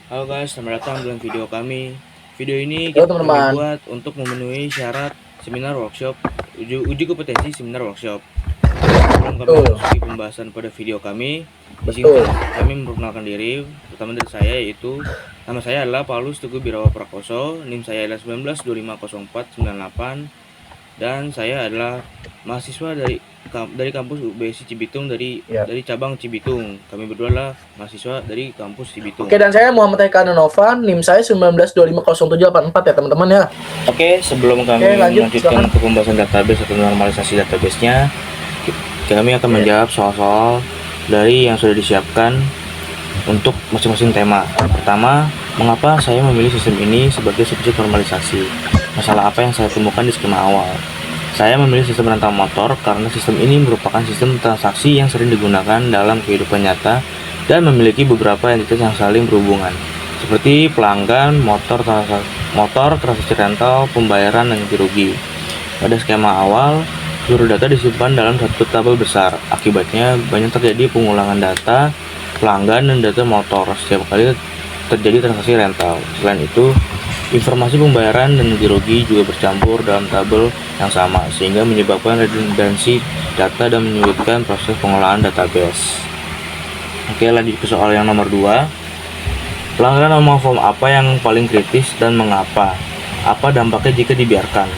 Halo guys, selamat datang dalam video kami. Video ini Halo kami teman-teman, buat untuk memenuhi syarat seminar workshop, uji kompetensi seminar workshop. Sebelum kami betul, memasuki pembahasan pada video kami, betul. izinkan kami memperkenalkan diri. Pertama dari saya yaitu nama saya adalah Paulus Teguh Birawa Prakoso, NIM saya adalah 19250498 dan saya adalah mahasiswa dari kampus UBSI Cibitung Ya. dari cabang Cibitung. Kami berdua adalah mahasiswa dari kampus Cibitung. Oke, dan saya Muhammad Eka Novan, NIM saya 19250784 ya teman-teman ya. Oke, sebelum Oke, kami lanjut melanjutkan silakan. ke pembahasan database atau normalisasi database-nya, kami akan Oke. menjawab soal-soal dari yang sudah disiapkan untuk masing-masing tema. Pertama, mengapa saya memilih sistem ini sebagai subjek normalisasi? Masalah apa yang saya temukan di skema awal? Saya memilih sistem rental motor karena sistem ini merupakan sistem transaksi yang sering digunakan dalam kehidupan nyata dan memiliki beberapa entitas yang saling berhubungan, seperti pelanggan, transaksi rental, pembayaran, dan ganti rugi. Pada skema awal, seluruh data disimpan dalam satu tabel besar. Akibatnya, banyak terjadi pengulangan data pelanggan dan data motor setiap kali terjadi transaksi rental. Selain itu, informasi pembayaran dan ganti rugi juga bercampur dalam tabel yang sama, sehingga menyebabkan redundansi data dan menyulitkan proses pengolahan database. Oke, lanjut ke soal yang nomor 2. Pelanggaran normal form apa yang paling kritis dan mengapa? Apa dampaknya jika dibiarkan?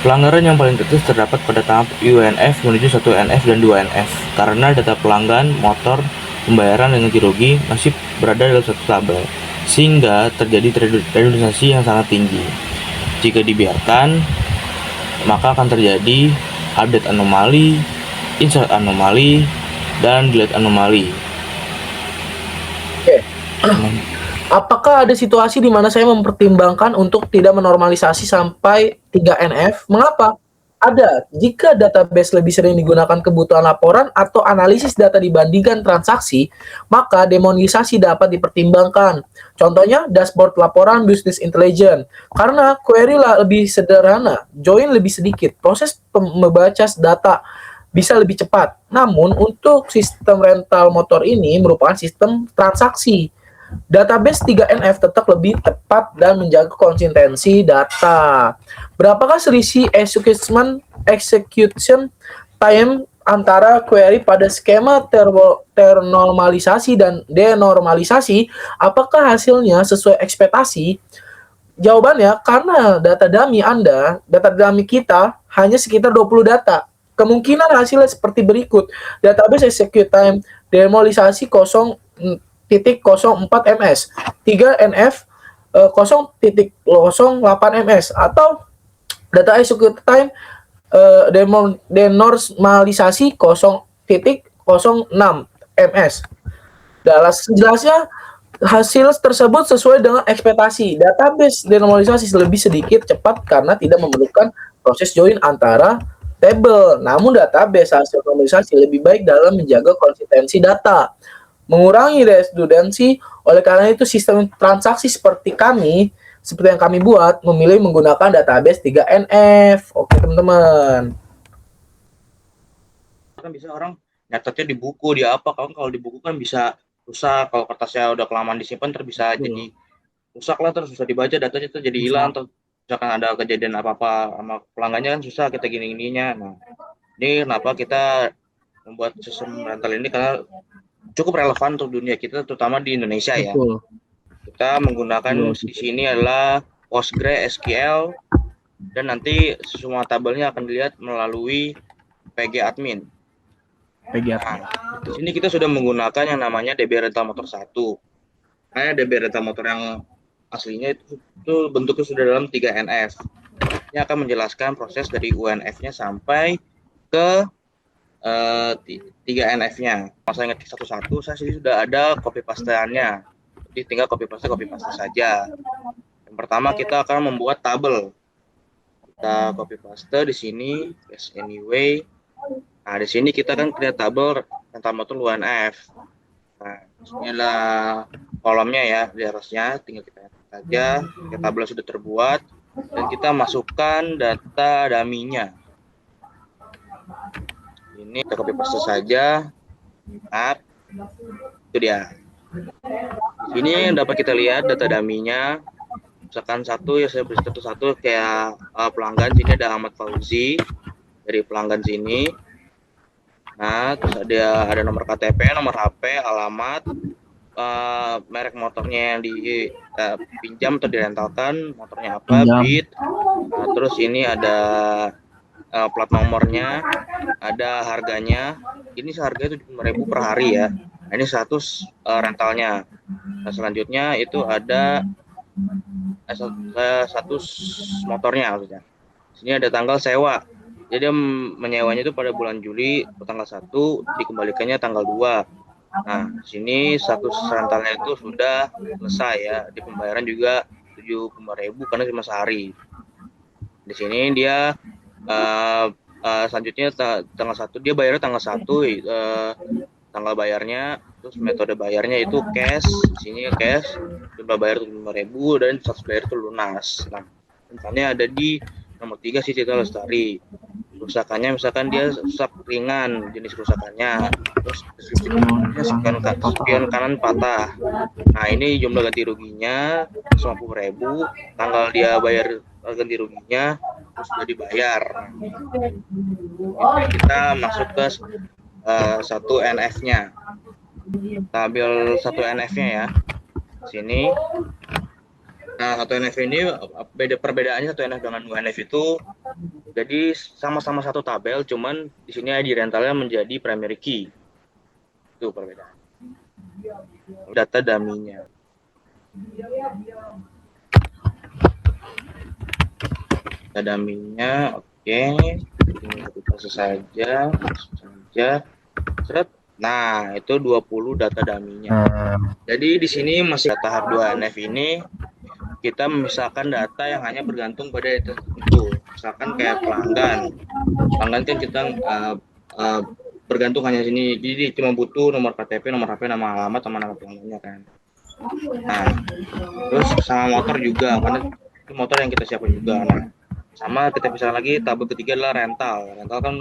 Pelanggaran yang paling kritis terdapat pada tahap UNF menuju 1NF dan 2NF karena data pelanggan, motor, pembayaran dan ganti rugi masih berada dalam satu tabel, sehingga terjadi redundansi yang sangat tinggi. Jika dibiarkan, maka akan terjadi update anomali, insert anomali, dan delete anomali. Oke. Apakah ada situasi di mana saya mempertimbangkan untuk tidak menormalisasi sampai 3NF? Mengapa? Ada. Jika database lebih sering digunakan kebutuhan laporan atau analisis data dibandingkan transaksi, maka demonisasi dapat dipertimbangkan. Contohnya, dashboard laporan business intelligence. Karena query lebih sederhana, join lebih sedikit, proses membaca data bisa lebih cepat. Namun, untuk sistem rental motor ini merupakan sistem transaksi. Database 3NF tetap lebih tepat dan menjaga konsistensi data. Berapakah selisih execution time antara query pada skema ternormalisasi dan denormalisasi? Apakah hasilnya sesuai ekspektasi? Jawabannya, karena data dummy kita hanya sekitar 20 data. Kemungkinan hasilnya seperti berikut. Database execute time denormalisasi 0.04 ms, 3NF 0.08 ms, atau data execute time denormalisasi 0.06 ms. Dalam jelasnya, hasil tersebut sesuai dengan ekspektasi. Database denormalisasi lebih sedikit cepat karena tidak memerlukan proses join antara tabel. Namun database hasil normalisasi lebih baik dalam menjaga konsistensi data, mengurangi redundansi. Oleh karena itu, sistem transaksi seperti yang kami buat, memilih menggunakan database 3NF. Oke, teman-teman. Kan bisa orang nyatetnya di buku, di apa, kalau di buku kan bisa rusak, kalau kertasnya udah kelamaan disimpan terus bisa jadi rusak lah, terus susah dibaca, datanya tuh jadi hilang, terus misalkan ada kejadian apa-apa sama pelanggannya kan susah kita gini-gininya. Nah, ini kenapa kita membuat sistem rental ini, karena cukup relevan untuk dunia kita, terutama di Indonesia ya. Betul. Kita menggunakan di sini adalah PostgreSQL, dan nanti semua tabelnya akan dilihat melalui PG-admin. Nah, di sini kita sudah menggunakan yang namanya DB Rental Motor 1. Nah, DB Rental Motor yang aslinya itu bentuknya sudah dalam 3NF. Ini akan menjelaskan proses dari UNF-nya sampai ke 3NF-nya. Kalau saya ngetik satu-satu, saya sini sudah ada copy paste-annya. Jadi tinggal copy paste saja. Yang pertama kita akan membuat tabel. Kita copy paste di sini, yes anyway. Nah, di sini kita kan create tabel rental motor UNF. Nah, ini adalah kolomnya ya, di atasnya tinggal kita add saja. Tabel sudah terbuat dan kita masukkan data dummy-nya. Ini kita copy paste saja. Nah, itu dia. Di sini dapat kita lihat data dummy-nya. Misalkan satu ya saya beri satu kayak pelanggan sini ada Ahmad Fauzi dari pelanggan sini. Nah, terus ada nomor KTP, nomor HP, alamat, merek motornya yang dipinjam atau direntalkan, motornya apa, Pinjam. Beat. Nah, terus ini ada plat nomornya, ada harganya. Ini seharga 75.000 per hari ya. Nah, ini status rentalnya. Nah, selanjutnya itu ada status motornya maksudnya. Sini ada tanggal sewa. Jadi dia menyewanya itu pada bulan Juli tanggal 1, dikembalikannya tanggal 2. Nah, di sini status rentalnya itu sudah selesai ya. Di pembayaran juga 75.000 karena cuma sehari. Di sini dia selanjutnya tanggal 1 dia bayarnya tanggal 1, tanggal bayarnya, terus metode bayarnya itu cash. Di sini cash, jumlah bayar 75.000 dan status bayar itu lunas. Nah, misalnya ada di nomor 3 sih Citra Lestari. Kerusakannya misalkan dia rusak ringan, jenis kerusakannya, terus deskripsi kerusakannya spion kanan patah. Nah, ini jumlah ganti ruginya 150.000, tanggal dia bayar ganti ruginya terus sudah dibayar. Nah, kita masuk ke satu NF-nya. Kita ambil satu NF-nya ya. Sini. Nah, satu NF ini perbedaannya satu NF dengan dua NF itu jadi sama-sama satu tabel, cuman di sini ID rentalnya menjadi primary key. Itu perbedaan. Data dummy-nya. Data dummy-nya, oke. Ini kita saja. Seret. Nah, itu 20 data dummy-nya. Jadi di sini masih tahap 2 NF ini kita memisahkan data yang hanya bergantung pada itu. Misalkan kayak pelanggan. Pelanggan kan kita bergantung hanya sini. Jadi cuma butuh nomor KTP, nomor HP, nama alamat, sama nama pelanggannya kan. Nah, terus sama motor juga, karena itu motor yang kita siapkan juga. Nah, sama kita bisa lagi tabel ketiga adalah rental. Rental kan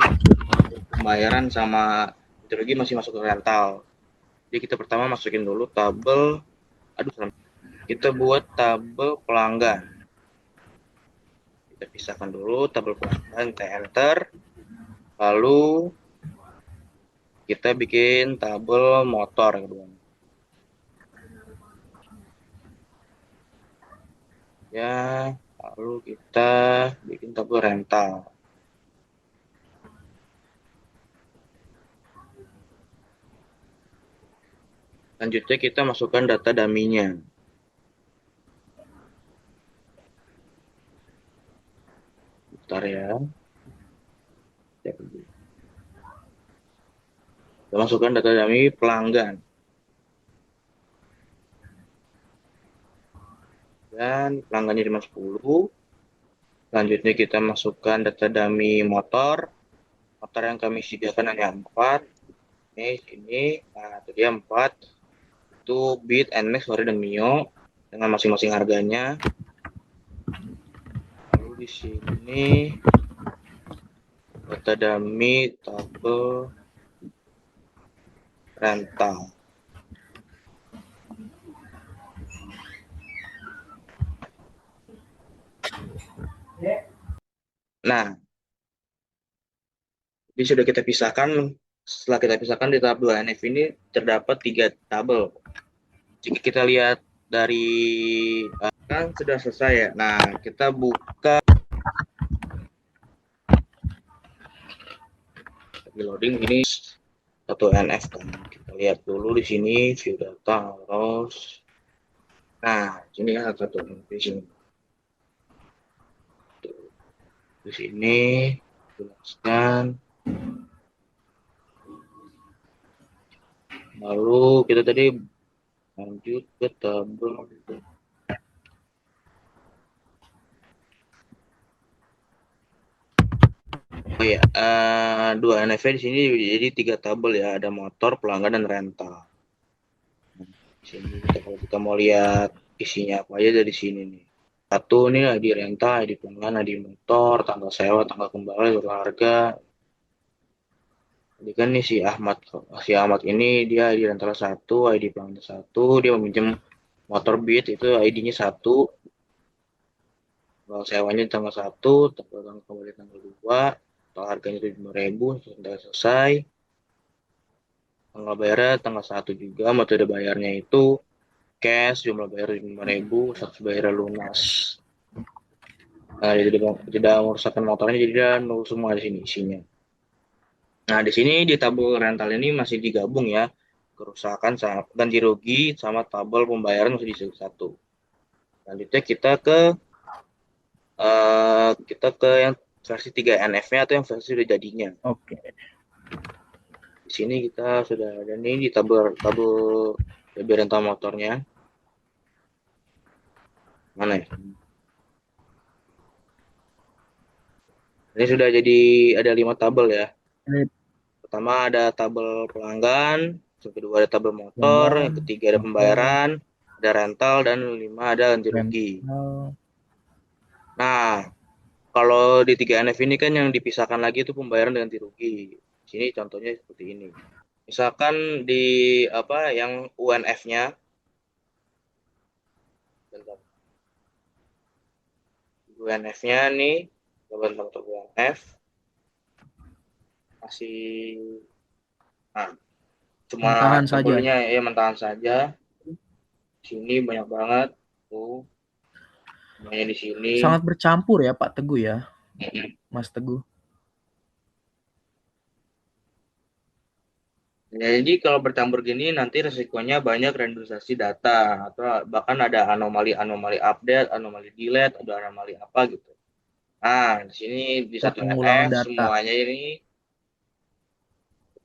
pembayaran sama lagi masih masuk ke rental. Jadi kita pertama masukin dulu tabel, kita buat tabel pelanggan. Kita pisahkan dulu tabel pelanggan, kita enter. Lalu kita bikin tabel motor kedua. Ya, lalu kita bikin tabel rental. Selanjutnya kita masukkan data dummy-nya. Bentar ya. Kita masukkan data dummy pelanggan. Dan pelanggannya cuma 10. Selanjutnya kita masukkan data dummy motor. Motor yang kami sediakan hanya 4. Ini, nah itu dia 4. Itu Beat, NMAX, Vario, dan Mio dengan masing-masing harganya. Lalu di sini data dummy tabel rental. Nah, ini sudah kita pisahkan. Setelah kita pisahkan di tahap 2 NF ini terdapat 3 tabel. Jika kita lihat dari kan sudah selesai ya. Nah, kita buka loading ini satu NF kan. Kita lihat dulu di sini view data harus. Nah, sini kan satu NF di sini. Di sini jelaskan. Lalu kita tadi lanjut ke tabel. Oh ya, dua NF di sini jadi 3 tabel ya, ada motor, pelanggan, dan rental. Di sini kalau kita mau lihat isinya apa aja dari sini nih. Satu nih ID rental, ID pelanggan, ID motor, tanggal sewa, tanggal kembali, harga. Jadi kan nih si Ahmad ini dia ID rental satu, ID pelanggan satu, dia meminjam motor Beat itu ID-nya satu, kalau sewanya di tanggal satu, tanggal kembali tanggal dua, atau harganya 75.000, sudah selesai. Tanggal bayarnya tanggal satu juga, metode bayarnya itu cash, jumlah bayar 5.000, status bayar lunas. Nah, jadi tidak merusakkan motornya, jadi dia nol semua di sini isinya. Nah, di sini di tabel rental ini masih digabung ya, kerusakan sama ganti rugi sama tabel pembayaran masih di satu. Selanjutnya kita ke yang versi 3NF-nya atau yang versi udah jadinya. Oke. Di sini kita sudah ada nih di tabel DB rental motornya. Mana ya? Ini sudah jadi ada 5 tabel ya. Ini Pertama ada tabel pelanggan, yang kedua ada tabel motor, pelanggan, yang ketiga ada motor, pembayaran, ada rental, dan 5 ada ganti rugi. rental. Nah, kalau di 3NF ini kan yang dipisahkan lagi itu pembayaran dan ganti rugi. Di sini contohnya seperti ini. Misalkan di apa yang UNF-nya, UNF-nya nih, teman-teman UNF masih, nah, cuma Mentahan saja. tabelnya ya mentahan saja. Sini banyak banget tuh, semuanya di sini. Sangat bercampur ya Pak Teguh ya, Mas Teguh. Jadi kalau bercampur gini nanti resikonya banyak randomisasi data atau bahkan ada anomali-anomali update, anomali delete, ada anomali apa gitu. Nah, di sini di Atau satu pengulangan NF data. semuanya ini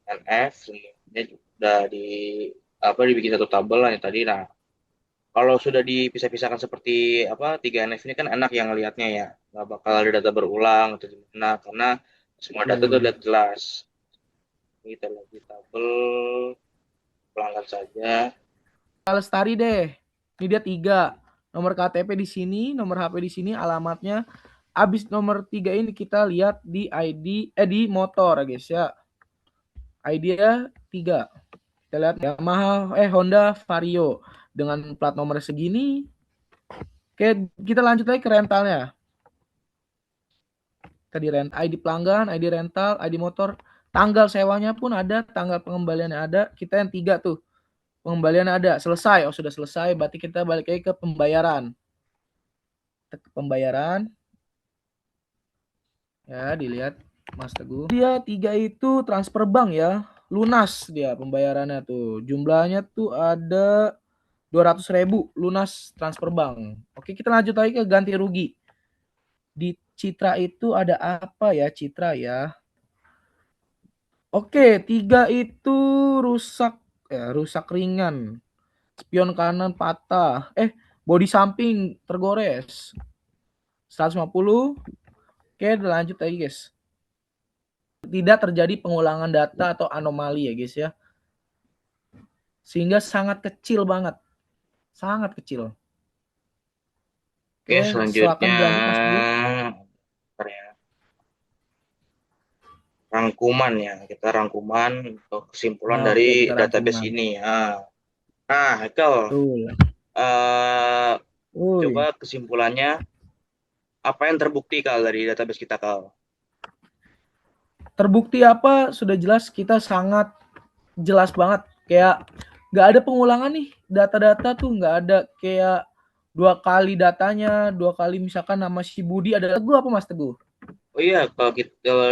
NF semuanya udah di apa dibikin satu tabel lah yang tadi. Nah, kalau sudah dipisah-pisahkan seperti apa 3NF ini kan enak yang ngelihatnya ya. Nggak bakal ada data berulang atau gimana karena semua data tuh Betul. udah jelas. Kita lagi tabel pelanggan saja. Lestari deh. Ini dia 3. Nomor KTP di sini, nomor HP di sini, alamatnya. Abis nomor 3 ini kita lihat di ID di motor ya guys ya. ID-nya 3. Kita lihat Yamaha Honda Vario dengan plat nomor segini. Oke, kita lanjut lagi ke rentalnya. Tadi rent ID pelanggan, ID rental, ID motor, tanggal sewanya pun ada, tanggal pengembaliannya ada. Kita yang 3 tuh. Pengembalian ada, selesai. Oh, sudah selesai. Berarti kita balik lagi ke pembayaran. Pembayaran. Ya, dilihat Mas Teguh. Dia 3 itu transfer bank ya. Lunas dia pembayarannya tuh. Jumlahnya tuh ada 200.000 lunas transfer bank. Oke, kita lanjut lagi ke ganti rugi. Di Citra itu ada apa ya Citra ya? Oke, 3 itu rusak rusak ringan. Spion kanan patah. Bodi samping tergores. 150. Oke, lanjut lagi guys. Tidak terjadi pengulangan data atau anomali ya guys ya. Sehingga sangat kecil banget. Sangat kecil. Oke, Oke, silakan selanjutnya dilanjut Mas Teguh. rangkuman ya. Kita rangkuman untuk kesimpulan Oke, dari kita database rangkuman. ini. Nah, Haikal, Betul. eh, coba Uy, kesimpulannya apa yang terbukti Kal dari database kita Kal? terbukti apa? Sudah jelas kita sangat jelas banget. Kayak nggak ada pengulangan nih. Data-data tuh nggak ada kayak 2 kali datanya, 2 kali misalkan nama si Budi ada Teguh apa Mas Teguh? Oh iya, kalau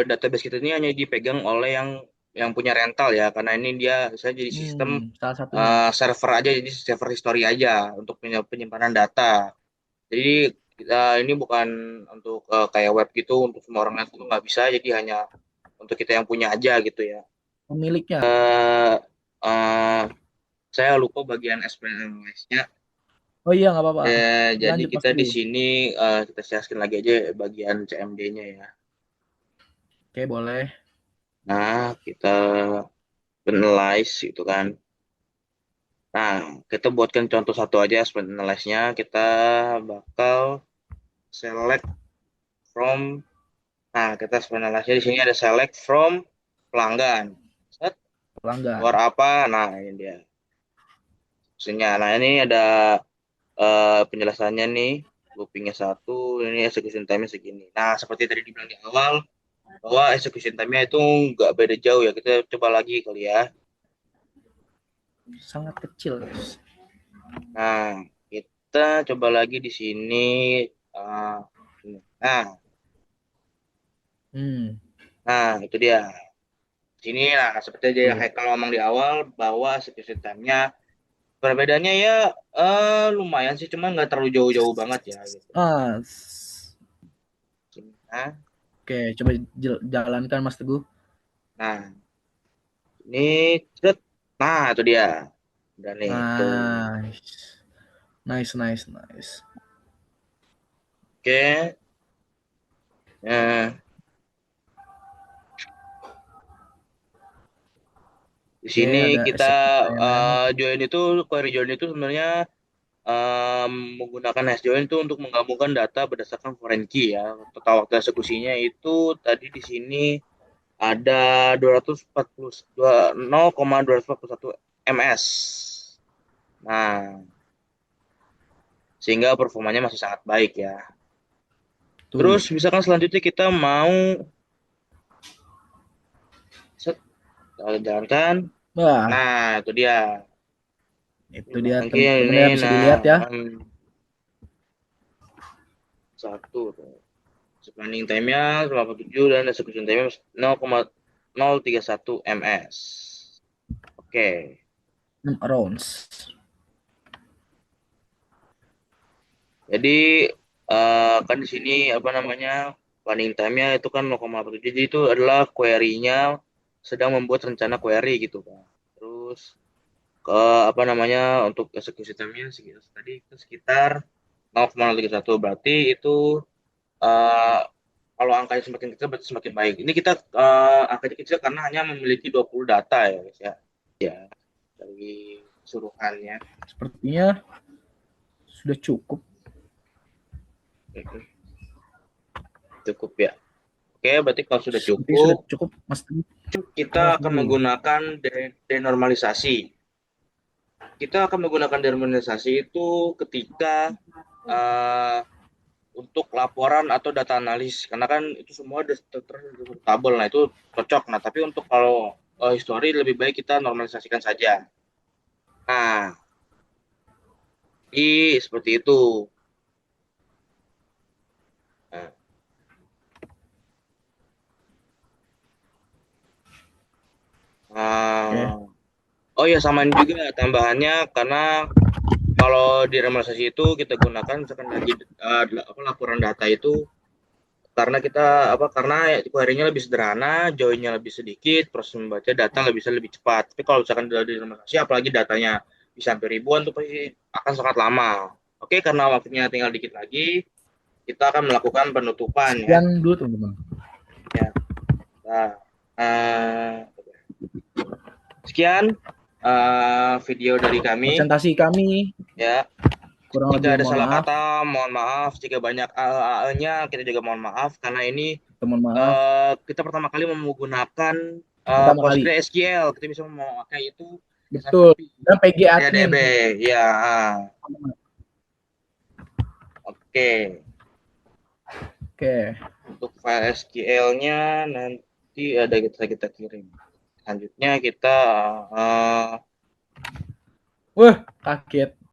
database kita ini hanya dipegang oleh yang punya rental ya, karena ini saya jadi sistem Salah satunya. server aja, jadi server history aja untuk penyimpanan data. Jadi ini bukan untuk kayak web gitu untuk semua orang itu nggak bisa, jadi hanya untuk kita yang punya aja gitu ya. Pemiliknya. Eh, eh, saya lupa bagian SPNS-nya. Oh iya nggak apa-apa. Jadi Lanjut Mas kita di Teguh. sini kita jelaskan lagi aja bagian CMD-nya ya. Oke, boleh. Nah, kita analyze itu kan. Nah, kita buatkan contoh satu aja sprint analyze-nya. Kita bakal select from. Nah, kita sprint analyze-nya di sini ada select from pelanggan. pelanggan. Keluar apa? Nah, ini dia. Maksudnya, nah ini ada penjelasannya nih. Loopingnya satu, ini execution time-nya segini. Nah, seperti tadi dibilang di awal, bahwa execution time-nya itu nggak beda jauh ya. Kita coba lagi kali ya. Sangat kecil, guys. Nah, kita coba lagi di sini. eh, nah, Hmm. nah itu dia. Sini lah, seperti aja yang Oke. Haikal ngomong di awal, bahwa execution time-nya perbedaannya ya lumayan sih, cuman nggak terlalu jauh-jauh banget ya gitu. Ah, Nah, oke, coba jalankan Mas Teguh. nah ini cet. Nah itu dia. Dan nih tuh. Nice. Nice, nice, nice. Oke. Nah, di Oke, sini ada kita execute payment. join itu, query join itu sebenarnya menggunakan hash join itu untuk menggabungkan data berdasarkan foreign key ya. Total waktu eksekusinya itu tadi di sini ada 0,241 ms. Nah, sehingga performanya masih sangat baik ya. Tuh. Terus misalkan selanjutnya kita mau set, jalankan. Wah, Nah, itu dia. itu Ini dia mungkin teman-teman ini, ya, bisa nah, dilihat ya. satu. Running time-nya 87 dan execution time-nya 0,031 ms. Oke. 6 rounds. Jadi kan di sini apa namanya running time-nya itu kan 0,87. Jadi itu adalah query-nya sedang membuat rencana query gitu Pak. Terus ke apa namanya untuk execution time-nya sekitar tadi itu sekitar 0,031, berarti itu eh, kalau angkanya semakin kecil berarti semakin baik. Ini kita angkanya kecil karena hanya memiliki 20 data ya guys ya. Ya, dari keseluruhannya. Sepertinya sudah cukup. Mhm. Cukup ya. Oke, berarti kalau sudah Sepertinya sudah cukup, cukup, Mas Teguh. kita Mas akan Teguh. menggunakan denormalisasi. Kita akan menggunakan denormalisasi itu ketika eh, untuk laporan atau data analis, karena kan itu semua tabel, nah itu cocok. Nah, tapi untuk kalau history lebih baik kita normalisasikan saja. Nah, seperti itu. Nah, Oke. oh ya, samain juga tambahannya, karena kalau di normalisasi itu kita gunakan misalkan lagi laporan data itu, karena kita karena query-nya lebih sederhana, join-nya lebih sedikit, proses membaca data bisa lebih cepat. Tapi kalau misalkan di normalisasi, apalagi datanya bisa sampai ribuan, tuh pasti akan sangat lama. Oke, karena waktunya tinggal dikit lagi, kita akan melakukan penutupan ya. Sekian dulu teman-teman. Ya. Nah, sekian video dari kami Presentasi kami ya. kurang Jika lebih ada mohon salah maaf. kata, mohon maaf. Jika banyak nya kita juga mohon maaf, karena ini Mohon maaf. kita pertama kali menggunakan Pertama kali. PostgreSQL. Kita bisa memakai itu Betul. SFTP, Dan PG admin. MariaDB. Ya, oke. Oke. Untuk file SQL-nya nanti ada kita kirim. Selanjutnya kita Wah, kaget.